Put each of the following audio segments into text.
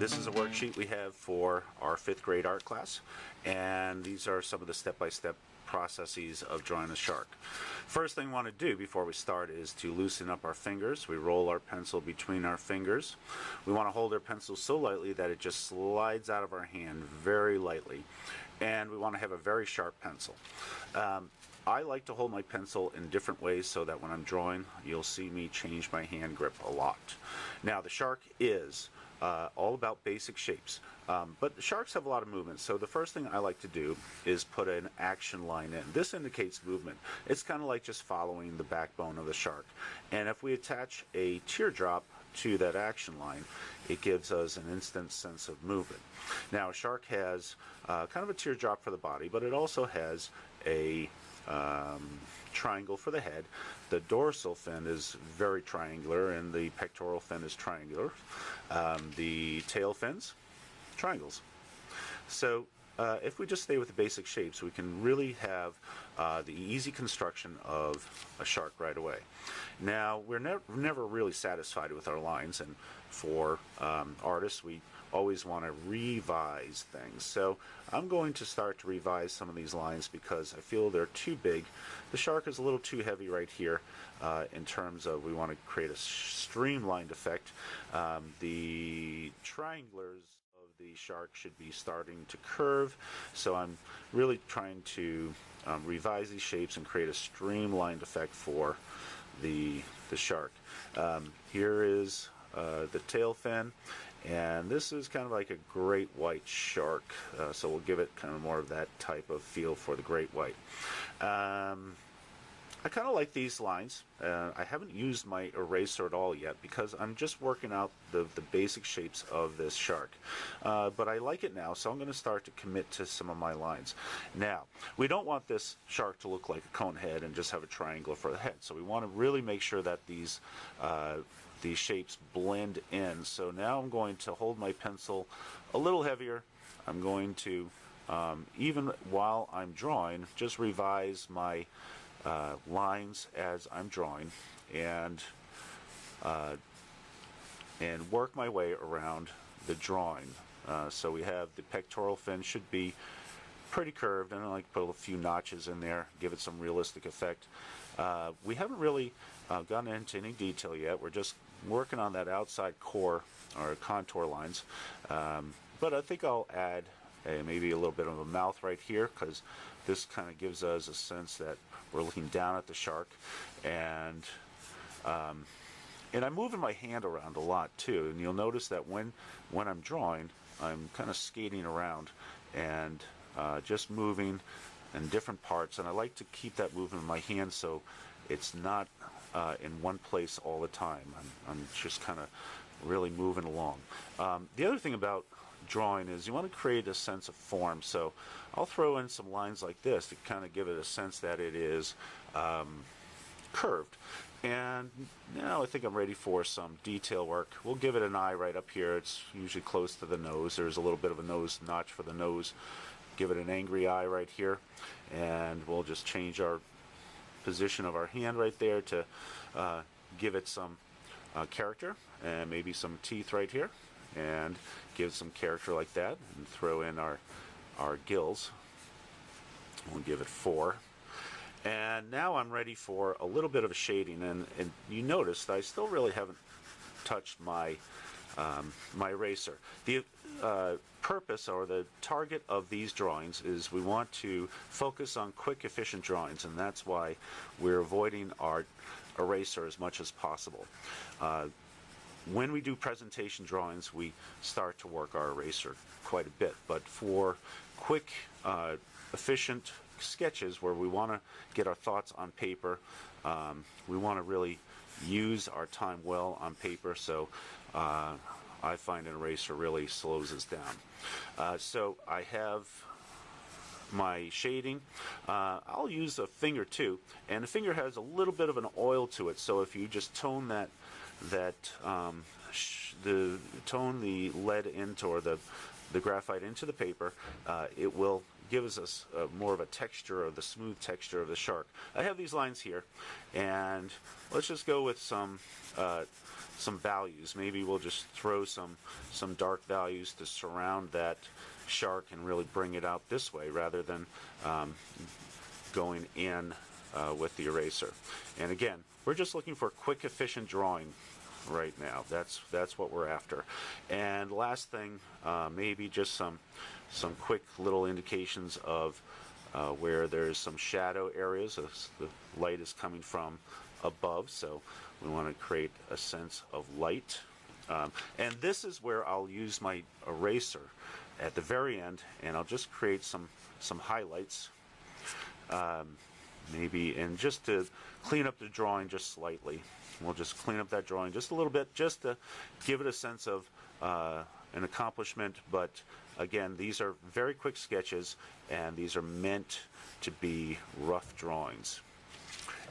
This is a worksheet we have for our 5th grade art class, and these are some of the step-by-step processes of drawing a shark. First thing we want to do before we start is to loosen up our fingers. We roll our pencil between our fingers. We want to hold our pencil so lightly that it just slides out of our hand very lightly, and we want to have a very sharp pencil. I like to hold my pencil in different ways so that when I'm drawing, you'll see me change my hand grip a lot. Now, the shark is all about basic shapes, but the sharks have a lot of movement, so the first thing I like to do is put an action line in. This indicates movement. It's kind of like just following the backbone of the shark, and if we attach a teardrop to that action line, it gives us an instant sense of movement. Now, a shark has kind of a teardrop for the body, but it also has a triangle for the head. The dorsal fin is very triangular, and the pectoral fin is triangular. The tail fins, triangles. So if we just stay with the basic shapes, we can really have the easy construction of a shark right away. Now, we're never really satisfied with our lines, and for artists, we always want to revise things. So I'm going to start to revise some of these lines because I feel they're too big. The shark is a little too heavy right here in terms of we want to create a streamlined effect. The triangulars of the shark should be starting to curve, so I'm really trying to revise these shapes and create a streamlined effect for the shark. Here is the tail fin, and this is kind of like a great white shark, so we'll give it kind of more of that type of feel for the great white. I kind of like these lines. I haven't used my eraser at all yet because I'm just working out the basic shapes of this shark. But I like it now, so I'm going to start to commit to some of my lines. Now, we don't want this shark to look like a cone head and just have a triangle for the head. So we want to really make sure that these shapes blend in. So now I'm going to hold my pencil a little heavier. I'm going to, even while I'm drawing, just revise my lines as I'm drawing, and work my way around the drawing. So we have the pectoral fin should be pretty curved, and I like to put a few notches in there, give it some realistic effect. We haven't really gotten into any detail yet. We're just working on that outside core or contour lines, but I think I'll add maybe a little bit of a mouth right here, because this kind of gives us a sense that we're looking down at the shark. And I'm moving my hand around a lot too, and you'll notice that when I'm drawing, I'm kind of skating around and just moving in different parts, and I like to keep that movement in my hand so it's not in one place all the time. I'm just kind of really moving along. The other thing about drawing is you want to create a sense of form, so I'll throw in some lines like this to kind of give it a sense that it is curved. And now I think I'm ready for some detail work. We'll give it an eye right up here. It's usually close to the nose. There's a little bit of a nose notch for the nose. Give it an angry eye right here, and we'll just change our position of our hand right there to give it some character, and maybe some teeth right here, and give some character like that, and throw in our gills. We'll give it 4. And now I'm ready for a little bit of a shading, and you noticed I still really haven't touched my my eraser. The purpose or the target of these drawings is we want to focus on quick, efficient drawings, and that's why we're avoiding our eraser as much as possible. When we do presentation drawings, we start to work our eraser quite a bit, but for quick, efficient sketches where we want to get our thoughts on paper, we want to really use our time well on paper, so I find an eraser really slows us down. So I have my shading. I'll use a finger too, and the finger has a little bit of an oil to it, so if you just tone tone the lead into, or the graphite into the paper, it will give us more of a texture, of the smooth texture of the shark. I have these lines here, and let's just go with some some values. Maybe we'll just throw some dark values to surround that shark and really bring it out this way rather than going in with the eraser. And again, we're just looking for a quick, efficient drawing right now. That's what we're after. And last thing, maybe just some quick little indications of where there's some shadow areas. The light is coming from above, so we want to create a sense of light. And this is where I'll use my eraser at the very end, and I'll just create some highlights, maybe, and just to clean up the drawing just slightly. We'll just clean up that drawing just a little bit, just to give it a sense of an accomplishment. But again, these are very quick sketches, and these are meant to be rough drawings.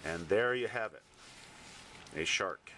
And there you have it, a shark.